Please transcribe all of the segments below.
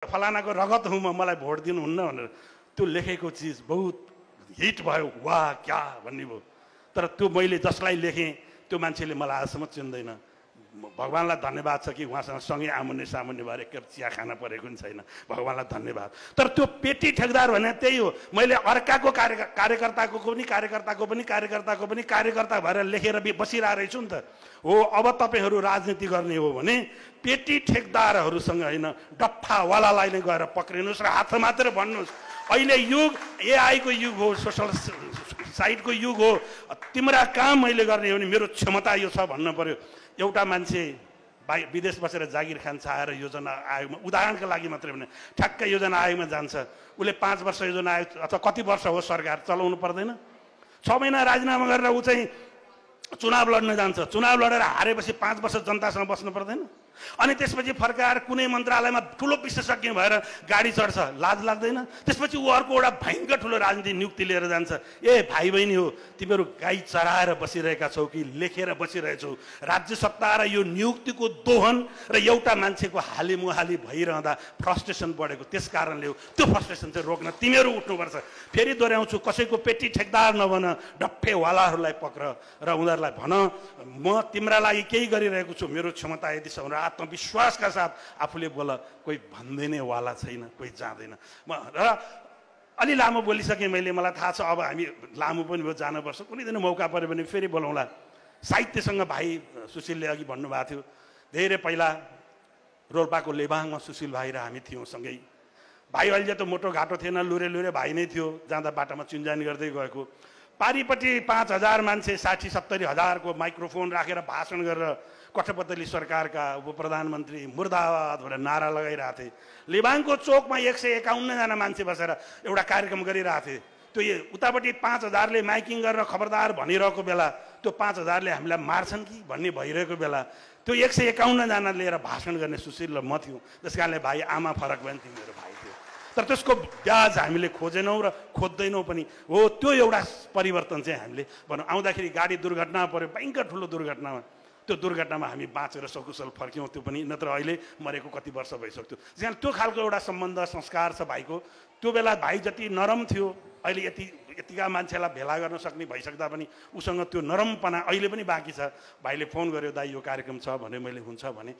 फलानाको रगत हुँ म, मलाई भोट दिनुहुन्न भनेर त्यो लेखेको चिज बहुत हिट भयो, वाह क्या भन्ने भयो। तर त्यो मैले जसलाई लेखेँ त्यो मान्छेले मलाई आजसम्म चिन्दैन। भगवान्लाई धन्यवाद छ कि उहाँसँग सँगै आमुन्ने सामुन्ने भएर एक कप चिया खान परेको पनि छैन, भगवान्लाई धन्यवाद। तर त्यो पेटी ठेकदार भने त्यही हो। मैले अर्काको कार्यकर्ताको पनि कार्यकर्ता भएर लेखेर बसिरहेको रहेछु नि त। हो, अब तपाईँहरू राजनीति गर्ने हो भने पेटी ठेकदारहरूसँग होइन, डफ्फावालालाई नै गएर पक्रिनुहोस् र हात मात्र भन्नुहोस्। अहिले युग एआईको युग हो, सोसल साइटको युग हो। तिम्रा काम मैले गर्ने हो भने मेरो क्षमता यो छ भन्नु पर्यो। एउटा मान्छे विदेश बसेर जागिर खान चाहेर योजना आयोगमा, उदाहरणको लागि मात्रै भने ठ्याक्कै योजना आयोगमा जान्छ, उसले 5 वर्ष योजना आयोग अथवा कति वर्ष हो सरकार चलाउनु पर्दैन? 6 महिना राजीनामा गरेर ऊ चाहिँ चुनाव लड्न जान्छ। चुनाव लडेर हारेपछि 5 वर्ष जनतासँग बस्नु पर्दैन? अनि त्यसपछि फर्काएर कुनै मन्त्रालयमा ठुलो विशेषज्ञ भएर गाडी चढ्छ, लाज लाग्दैन? त्यसपछि ऊ अर्को एउटा भयङ्कर ठुलो राजनीतिक नियुक्ति लिएर जान्छ। ए भाइ बहिनी हो, तिमीहरू गाई चराएर बसिरहेका छौ कि लेखेर बसिरहेछौ? राज्य सत्ता र यो नियुक्तिको दोहन र एउटा मान्छेको हालीमुहाली भइरहँदा फ्रस्ट्रेसन बढेको, त्यस कारणले हो। त्यो फ्रस्ट्रेसन चाहिँ रोक्न तिमीहरू उठ्नुपर्छ। फेरि दोहोऱ्याउँछु, कसैको पेटी ठेकदार नबन, डफ्फेवालाहरूलाई पक्र र उनीहरूलाई भन म तिम्रा लागि केही गरिरहेको छु, मेरो क्षमता यदि छ भनेर आत्मविश्वासका साथ आफूले बोल। कोही भन्दैन वाला छैन, कोही जाँदैन। र अलि लामो बोलिसकेँ मैले, मलाई थाहा छ अब हामी लामो पनि भयो, जानुपर्छ। कुनै दिन मौका पऱ्यो भने फेरि बोलाउँला। साहित्यसँग भाइ सुशीलले अघि भन्नुभएको थियो, धेरै पहिला रोल्पाको लेबाङमा सुशील भाइ र हामी थियौँ सँगै। भाइ अहिले त मोटो घाटो थिएन, लुरे भाइ नै थियो, जाँदा बाटामा चिन्जानी गर्दै गएको। पारिपट्टि 5,000 मान्छे 60-70 हजारको माइक्रोफोन राखेर भाषण गरेर कठपतली सरकारका उप प्रधानमन्त्री मुर्दाबाद भनेर नारा लगाइरहेको थिए। लिबाङको चोकमा 151 जना मान्छे बसेर एउटा कार्यक्रम गरिरहेको थिए। त्यो उतापट्टि 5,000ले माइकिङ गरेर खबरदार भनिरहेको बेला त्यो 5,000ले हामीलाई मार्छन् कि भन्ने भइरहेको बेला त्यो 151 जना लिएर भाषण गर्ने सुशील र म थियौँ। त्यस कारणले भाइ आमा फरक भयो नि, तिमीहरू भाइ थियो। तर त्यसको ब्याज हामीले खोजेनौँ र खोज्दैनौँ पनि। हो, त्यो एउटा परिवर्तन चाहिँ हामीले भनौँ। आउँदाखेरि गाडी दुर्घटना पऱ्यो, भयङ्कर ठुलो दुर्घटनामा, त्यो दुर्घटनामा हामी बाँचेर सकुशल फर्क्यौँ। त्यो पनि नत्र अहिले मरेको कति वर्ष भइसक्थ्यो। त्यहाँ त्यो खालको एउटा सम्बन्ध संस्कार छ भाइको। त्यो बेला भाइ जति नरम थियो, अहिले यतिका मान्छेलाई भेला गर्न सक्ने भइसक्दा पनि उसँग त्यो नरमपना अहिले पनि बाँकी छ। भाइले फोन गर्यो, दाइ यो कार्यक्रम छ भने मैले हुन्छ भने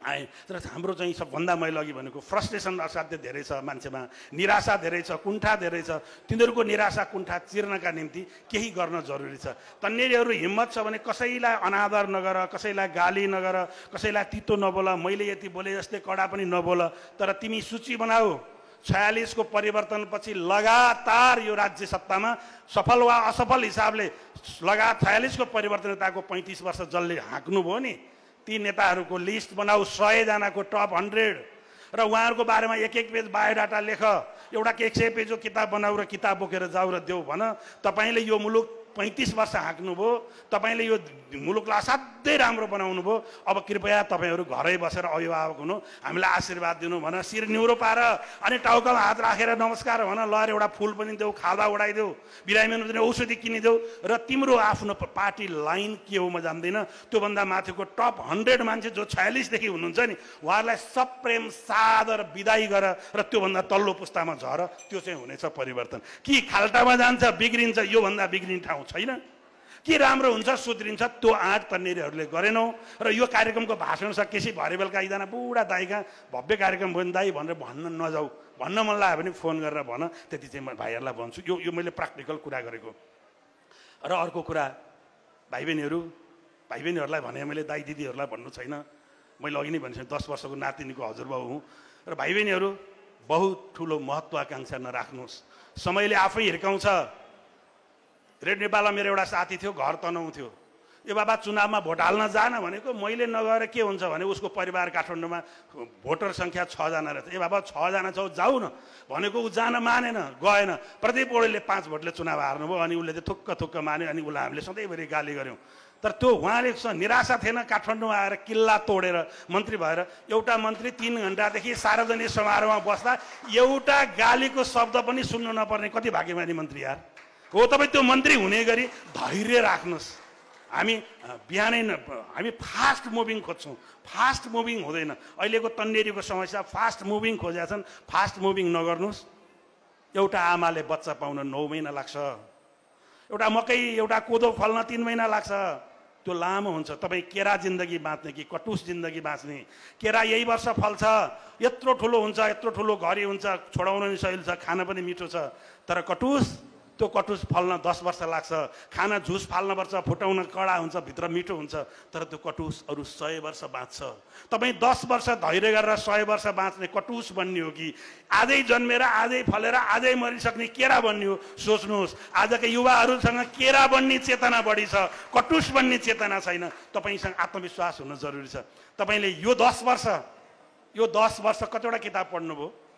आएँ। तर हाम्रो चाहिँ सबभन्दा मैले अघि भनेको फ्रस्ट्रेसन असाध्य धेरै छ मान्छेमा, निराशा धेरै छ, कुण्ठा धेरै छ। तिनीहरूको निराशा कुण्ठा चिर्नका निम्ति केही गर्न जरुरी छ। तन्नेरीहरू हिम्मत छ भने कसैलाई अनादर नगर, कसैलाई गाली नगर, कसैलाई तितो नबोल, मैले यति बोले जस्तै कडा पनि नबोल। तर तिमी सूची बनाऊ। 46 को परिवर्तनपछि लगातार यो राज्य सत्तामा सफल वा असफल हिसाबले लगातार 46 को परिवर्तनताको 35 वर्ष जसले हाँक्नुभयो नि, ती नेताहरूको लिस्ट बनाऊ, 100 जनाको टप 100 र उहाँहरूको बारेमा एक पेज बायोडाटा लेख। एउटा 100 पेजको किताब बनाऊ र किताब बोकेर जाऊ र देऊ। भन तपाईँले यो मुलुक 35 वर्ष हाँक्नुभयो, तपाईँले यो मुलुकलाई असाध्यै राम्रो बनाउनु भयो। अब कृपया तपाईँहरू घरै बसेर अभिभावक हुनु, हामीलाई आशीर्वाद दिनु भन। शिर निहुरो पार अनि टाउकामा हात राखेर नमस्कार भन। ल एउटा फुल पनि देऊ, खादा उडाइदेऊ, बिरामीमा पनि औषधि किनिदेऊ। र तिम्रो आफ्नो पार्टी लाइन के हो म जान्दिनँ। त्योभन्दा माथिको टप 100 मान्छे जो 46 देखि हुनुहुन्छ नि, उहाँहरूलाई सप्रेम सादर बिदाई गर र त्योभन्दा तल्लो पुस्तामा झर। त्यो चाहिँ हुनेछ परिवर्तन। कि खाल्टामा जान्छ, बिग्रिन्छ, योभन्दा बिग्रिने ठाउँ छैन। के राम्रो हुन्छ, सुध्रिन्छ, त्यो आँट तन्नेरीहरूले गरेनौ। र यो कार्यक्रमको भाषण सकेपछि भरे बेलुका एकजना बुढा दाइका भव्य कार्यक्रम भयो नि दाइ भनेर भन्न नजाऊ, भन्न मन लाग्यो भने फोन गरेर भन। त्यति चाहिँ म भाइहरूलाई भन्छु। यो मैले प्र्याक्टिकल कुरा गरेको। र अर्को कुरा, भाइ बहिनीहरूलाई भने मैले दाइ दिदीहरूलाई भन्नु छैन। मैले अघि नै भनिसकेँ 10 वर्षको नातिनीको हजुरबाउ हुँ। र भाइ बहिनीहरू बहुत ठुलो महत्त्वाकांक्षा नराख्नुहोस्, समयले आफै हिर्काउँछ। रेड नेपालमा मेरो एउटा साथी थियो, घर तनाउ थियो। यो बाबा चुनावमा भोट हाल्न जान भनेको, मैले नगएर के हुन्छ भने उसको परिवार काठमाडौँमा भोटर सङ्ख्या 6 जना रहेछ। ए बाबा 6 जना छौ, जाऊ न भनेको ऊ जान मानेन, गएन। प्रदीप पौडेलले 5 भोटले चुनाव हार्नुभयो। अनि उसले चाहिँ थुक्क मान्यो। अनि उसलाई हामीले सधैँभरि गाली गऱ्यौँ। तर त्यो उहाँले निराशा थिएन, काठमाडौँमा आएर किल्ला तोडेर मन्त्री भएर। एउटा मन्त्री 3 घण्टादेखि सार्वजनिक समारोहमा बस्दा एउटा गालीको शब्द पनि सुन्नु नपर्ने कति भाग्यमानी मन्त्री यार हो। तपाईँ त्यो मन्त्री हुने गरी धैर्य राख्नुहोस्। हामी बिहानै हामी फास्ट मुभिङ खोज्छौँ, फास्ट मुभिङ हुँदैन। अहिलेको तन्नेरीको समस्या फास्ट मुभिङ खोजेका छन्, फास्ट मुभिङ नगर्नुहोस्। एउटा आमाले बच्चा पाउन 9 महिना लाग्छ, एउटा मकै एउटा कोदो फल्न 3 महिना लाग्छ। त्यो लामो हुन्छ। तपाईँ केरा जिन्दगी बाँच्ने कि कटुस जिन्दगी बाँच्ने? केरा यही वर्ष फल्छ, यत्रो ठुलो हुन्छ, यत्रो ठुलो घरी हुन्छ, छोडाउन नि सजिलो छ, खान पनि मिठो छ। तर कटुस, त्यो कटुस फल्न 10 वर्ष लाग्छ। खाना झुस फाल्नुपर्छ, फुटाउन कडा हुन्छ, भित्र मिठो हुन्छ। तर त्यो कटुस अरू 100 वर्ष बाँच्छ। तपाईँ 10 वर्ष धैर्य गरेर 100 वर्ष बाँच्ने कटुस बन्ने हो कि आजै जन्मेर आजै फलेर आजै मरिसक्ने केरा बन्ने हो? सोच्नुहोस्। आजका युवाहरूसँग केरा बन्ने चेतना बढी छ, कटुस बन्ने चेतना छैन। तपाईँसँग आत्मविश्वास हुन जरुरी छ। तपाईँले यो 10 वर्ष कतिवटा किताब पढ्नुभयो?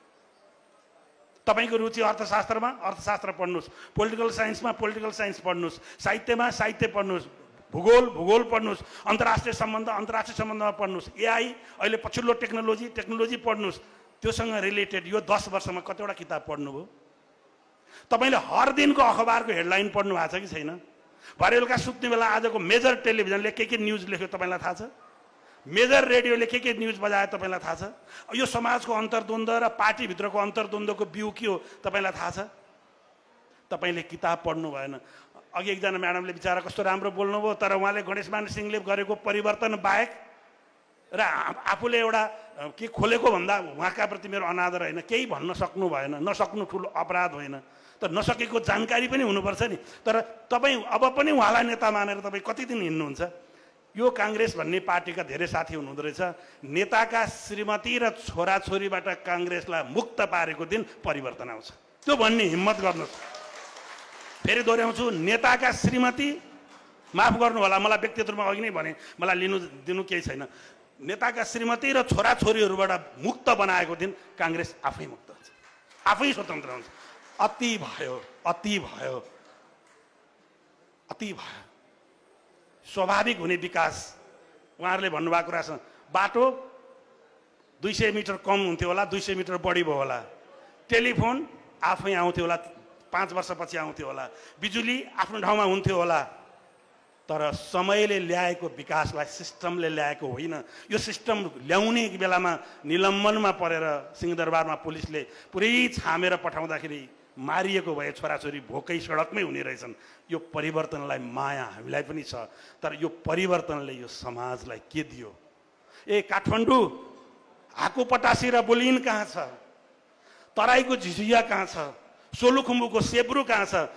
तपाईको रुचि अर्थशास्त्रमा अर्थशास्त्र पढ्नुहोस्, पोलिटिकल साइन्समा पोलिटिकल साइन्स पढ्नुहोस्, साहित्यमा साहित्य पढ्नुहोस्, भूगोल पढ्नुहोस्, अन्तर्राष्ट्रिय सम्बन्धमा पढ्नुहोस्, एआई अहिले पछिल्लो टेक्नोलोजी पढ्नुहोस्। त्योसँग रिलेटेड यो 10 वर्षमा कतिवटा किताब पढ्नुभयो? तपाईँले हर दिनको अखबारको हेडलाइन पढ्नु भएको छ कि छैन? भरे बेलुका सुत्ने बेला आजको मेजर टेलिभिजनले के न्युज लेख्यो तपाईँलाई थाहा छ? मेजर रेडियोले के न्युज बजायो तपाईँलाई थाहा छ? यो समाजको अन्तर्द्वन्द्व र पार्टीभित्रको अन्तर्द्वन्द्वको बिउ के हो तपाईँलाई थाहा छ? तपाईँले किताब पढ्नु भएन। अघि एकजना म्याडमले बिचारा कस्तो राम्रो बोल्नुभयो, तर उहाँले गणेशमान सिंहले गरेको परिवर्तन बाहेक र आफूले एउटा के खोलेको भन्दा उहाँका प्रति मेरो अनादर होइन, केही भन्न सक्नु भएन। नसक्नु ठुलो अपराध होइन, तर नसकेको जानकारी पनि हुनुपर्छ नि। तर तपाईँ अब पनि उहाँलाई नेता मानेर तपाईँ कति दिन हिँड्नुहुन्छ? यो काङ्ग्रेस भन्ने पार्टीका धेरै साथी हुनुहुँदो रहेछ। नेताका श्रीमती र छोराछोरीबाट काङ्ग्रेसलाई मुक्त पारेको दिन परिवर्तन आउँछ, त्यो भन्ने हिम्मत गर्नुहोस्। फेरि दोहोऱ्याउँछु, नेताका श्रीमती, माफ गर्नु होला, मलाई व्यक्तिगत रूपमा अघि नै भने, मलाई लिनु दिनु केही छैन। नेताका श्रीमती र छोराछोरीहरूबाट मुक्त बनाएको दिन काङ्ग्रेस आफै मुक्त हुन्छ, आफै स्वतन्त्र हुन्छ। अति भयो। स्वाभाविक हुने विकास उहाँहरूले भन्नुभएको कुरा छ। बाटो 200 मिटर कम हुन्थ्यो होला, 200 मिटर बढी भयो होला। टेलिफोन आफै आउँथ्यो होला, 5 वर्षपछि आउँथ्यो होला। बिजुली आफ्नो ठाउँमा हुन्थ्यो होला। तर समयले ल्याएको विकासलाई सिस्टमले ल्याएको होइन। यो सिस्टम ल्याउने बेलामा निलम्बनमा परेर सिंहदरबारमा पुलिसले पुरै छामेर पठाउँदाखेरि मारिएको भए छोराछोरी भोकै सडकमै हुने रहेछन्। यो परिवर्तनलाई माया हामीलाई पनि छ, तर यो परिवर्तनले यो समाजलाई के दियो? काठमाडौँ हाकुपटासी र बुलिन कहाँ छ? तराईको झिझिया कहाँ छ? सोलुखुम्बुको सेब्रु कहाँ छ?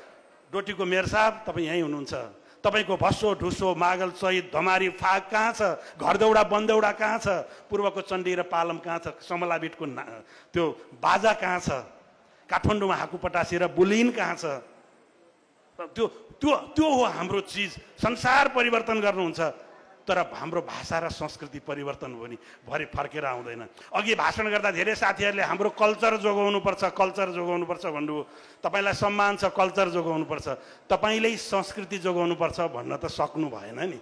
डोटीको मेयर साहब तपाईँ यहीँ हुनुहुन्छ। तपाईँको भस्सो ढुसो मागल सहित धमारी फाग कहाँ छ? घरदौडा बन्देौडा कहाँ छ? पूर्वको चण्डी र पालम कहाँ छ? समलाबिटको त्यो बाजा कहाँ छ? काठमाडौँमा हाकुपटासी र बुलिन कहाँ छ? त्यो हो हाम्रो चिज। संसार परिवर्तन गर्नुहुन्छ, तर हाम्रो भाषा र संस्कृति परिवर्तन हो नि, भरे फर्केर आउँदैन। अघि भाषण गर्दा धेरै साथीहरूले हाम्रो कल्चर जोगाउनुपर्छ भन्नुभयो। तपाईँलाई सम्मान छ, कल्चर जोगाउनुपर्छ। तपाईँले संस्कृति जोगाउनुपर्छ भन्न त सक्नु भएन नि।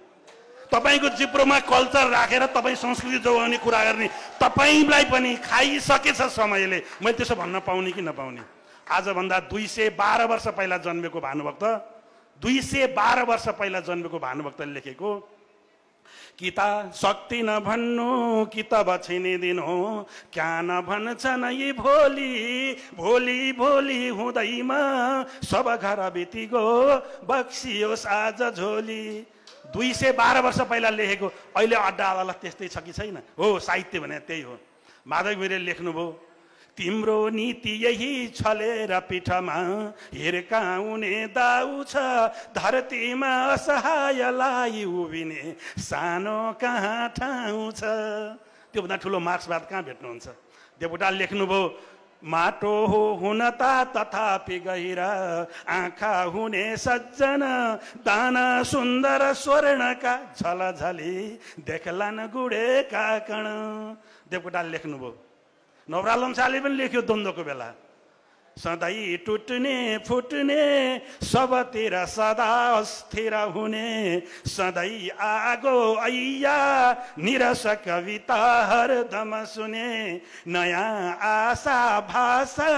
तपाईँको जिब्रोमा कल्चर राखेर तपाईँ संस्कृति जोगाउने कुरा गर्ने, तपाईँलाई पनि खाइसकेछ समयले। मैले त्यसो भन्न पाउने कि नपाउने? आजभन्दा 212 वर्ष पहिला जन्मेको भानुभक्त, 212 वर्ष पहिला जन्मेको भानुभक्तले लेखेको, कि त शक्ति नभन्नु कि त बछिने दिन हो, क्या नभन्छन् यी भोलि हुँदैमा सब घर बितिगो बक्सियोस् आज झोली। 212 वर्ष पहिला लेखेको। अहिले अड्डा अदालत त्यस्तै छ कि छैन? हो, साहित्य भने त्यही हो। माधव घिमिरेले लेख्नुभयो, तिम्रो नीति यही छलेर पिठमा हिर्काउने दाउ छ, धरतीमा असहायलाई उभिने सानो कहाँ ठाउँ छ। त्योभन्दा ठुलो मार्क्सवाद कहाँ भेट्नुहुन्छ? देवकोटाले लेख्नुभयो, माटो हो हुन त तथापि गहिरा, आँखा हुने सज्जन दाना सुन्दर स्वर्णका झलझली देखलान गुडेका कण। देवकोटाले लेख्नुभयो। नवराल लम्सालले पनि लेख्यो द्वन्द्वको बेला, सधैँ टुट्ने फुट्ने सबतिर सदा अस्थिर हुने सधैँ आगो ऐया निरस कविता हरदम सुने नयाँ आशा भाषा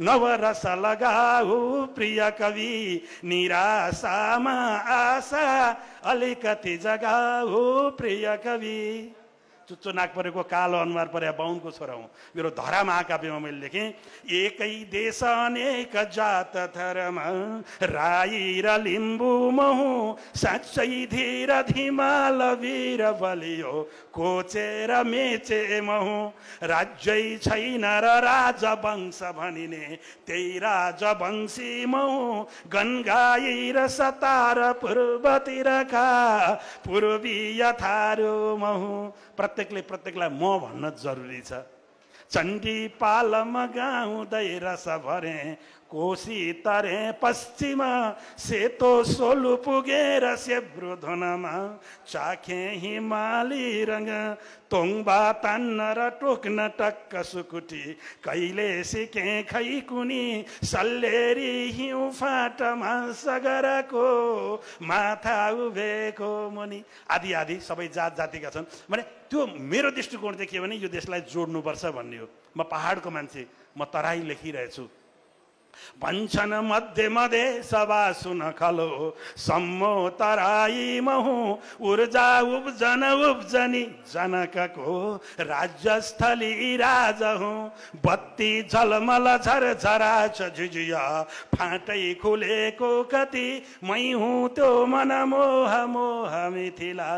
नवरस लगाऊ प्रिय कवि निराशामा आशा अलिकति जगाऊ प्रिय कवि चुच्चो नाक परेको कालो अनुहार परे बाहुनको छोरा हुँ मेरो धरा महाकाव्यमा मैले लेखेँ एकै देश अनेक जात धर्म राई र लिम्बू महु साँच्चै धीर धिमाल वीर बलियो कोचेर मेचे महु राज्यै छैन र राजवंश भनिने त्यही राजवंशी महु गनगाई र सतार पूर्वतिरका पूर्वीय थारू महु प्रत्येकलाई म भन्न जरुरी छ चण्डी पालम गाउँदै रस भरे कोशी तरे पश्चिम सेतो सोलु पुगेर सेब्रो धुनमा चाखे हिमाली रंग तोङबा तान्न र टोक्न टक्क सुकुटी कहिले सिके खै कुनी सल्लेरी हिउँ फाटमा सगरको माथा उभेको मुनि आदि आदि सबै जात जातिका छन् भने त्यो मेरो दृष्टिकोण चाहिँ के भने यो देशलाई जोड्नुपर्छ भन्ने हो म पहाडको मान्छे म तराई लेखिरहेछु भन्छन् मध्य मधे सभा सुन खलो सम्मो तराई महु ऊर्जा उब्जनी जनकको राज्यस्थली राजा हुँ बत्ती झलमल झरझरा छ झिझिया फाटै खुलेको कति मै हुँ त्यो मन मोह मोह मिथिला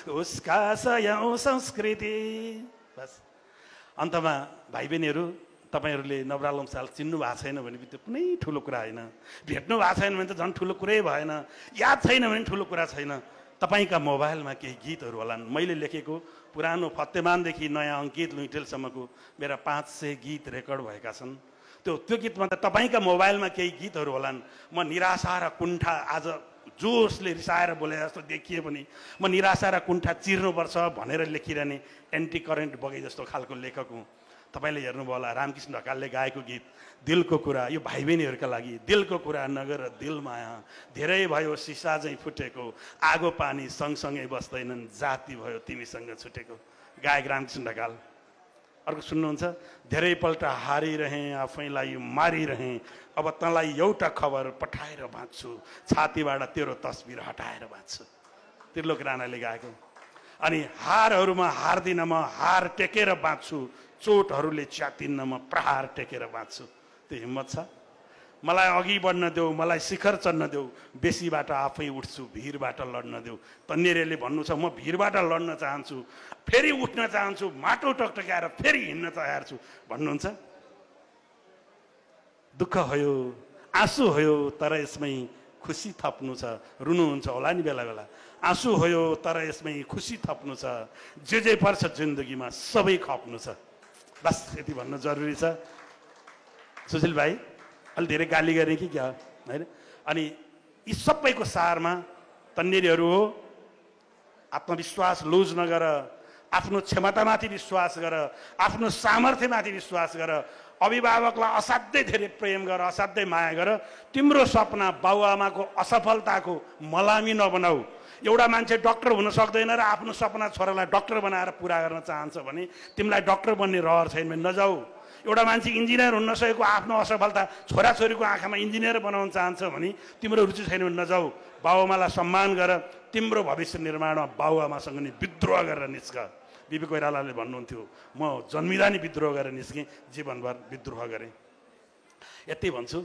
उसका सयौं संस्कृति। बस अन्तमा भाइ बहिनीहरू तपाईहरुले नवरालम साल चिन्नु भएको छैन भने त्यो कुनै ठुलो कुरा हैन भेट्नु भएको छैन भने त झन् ठुलो कुरै भएन याद छैन भने ठुलो कुरा छैन तपाईका मोबाइलमा केही गीतहरू होलान् मैले लेखेको पुरानो फतेमानदेखि नयाँ अङ्कित लुइटेलसम्मको मेरा 500 गीत रेकर्ड भएका छन् त्यो गीतमा त तपाईका मोबाइलमा केही गीतहरू होलान् म निराशा र कुण्ठा आज जोसले रिसाएर बोले जस्तो देखिए पनि म निराशा र कुण्ठा चिर्नुपर्छ भनेर लेखिरहने एन्टी करेन्ट बगे जस्तो खालको लेखक हुँ। तपाईले हेर्नुभयो होला रामकृष्ण ढकालले गाएको गीत दिलको कुरा यो भाइ बहिनीहरुका लागि दिलको कुरा नगर दिल माया धेरै भयो सिसा चाहिँ फुटेको आगो पानी सँगसँगै बस्दैनन् जाति भयो तिमीसँग छुटेको गायक रामकृष्ण ढकाल। अर्को सुन्नुहुन्छ धेरै पल्ट हारिरहे आफैलाई मारिरहे अब तँलाई एउटा खबर पठाएर बाँच्छु छातीबाट तेरो तस्बिर हटाएर बाँच्छु त्रिलोक राणाले गाएको। अनि हारहरुमा हार्दिन म हार टेकेर बाँच्छु चोटहरूले च्यातिन्न म प्रहार टेकेर बाँच्छु। त्यो हिम्मत छ मलाई अघि बढ्न देऊ मलाई शिखर चढ्न देऊ बेसीबाट आफै उठ्छु भिरबाट लड्न देऊ। तन्नेरीले भन्नु छ म भिरबाट लड्न चाहन्छु फेरि उठ्न चाहन्छु माटो टकटकाएर फेरि हिँड्न तयार छु भन्नुहुन्छ। दुःख भयो आँसु भयो तर यसमै खुसी थप्नु छ रुनुहुन्छ होला नि बेला बेला आँसु भयो तर यसमै खुसी थप्नु छ जे पर्छ जिन्दगीमा सबै खप्नु छ। बस यति भन्न जरुरी छ। सुशील भाइ अलि धेरै गाली गर्ने कि क्या हैन। अनि यी सबैको सारमा तन्नेरीहरू हो आत्मविश्वास लुज नगर आफ्नो क्षमतामाथि विश्वास गर आफ्नो सामर्थ्यमाथि विश्वास गर अभिभावकलाई असाध्यै धेरै प्रेम गर असाध्यै माया गर तिम्रो सपना बाबुआमाको असफलताको मलामी नबनाऊ। एउटा मान्छे डाक्टर हुन सक्दैन र आफ्नो सपना छोरालाई डाक्टर बनाएर पूरा गर्न चाहन्छ भने तिमीलाई डाक्टर बन्ने रहर छैन भने नजाऊ। एउटा मान्छे इन्जिनियर हुन नसकेको आफ्नो असफलता छोराछोरीको आँखामा इन्जिनियर बनाउन चाहन्छ भने तिम्रो रुचि छैन भने नजाऊ। बाबुआमालाई सम्मान गर तिम्रो भविष्य निर्माणमा बाबुआमासँग नि विद्रोह गरेर निस्क। बिपी कोइरालाले भन्नुहुन्थ्यो म जन्मिँदा नि विद्रोह गरेर निस्केँ जीवनभर विद्रोह गरेँ। यति भन्छु।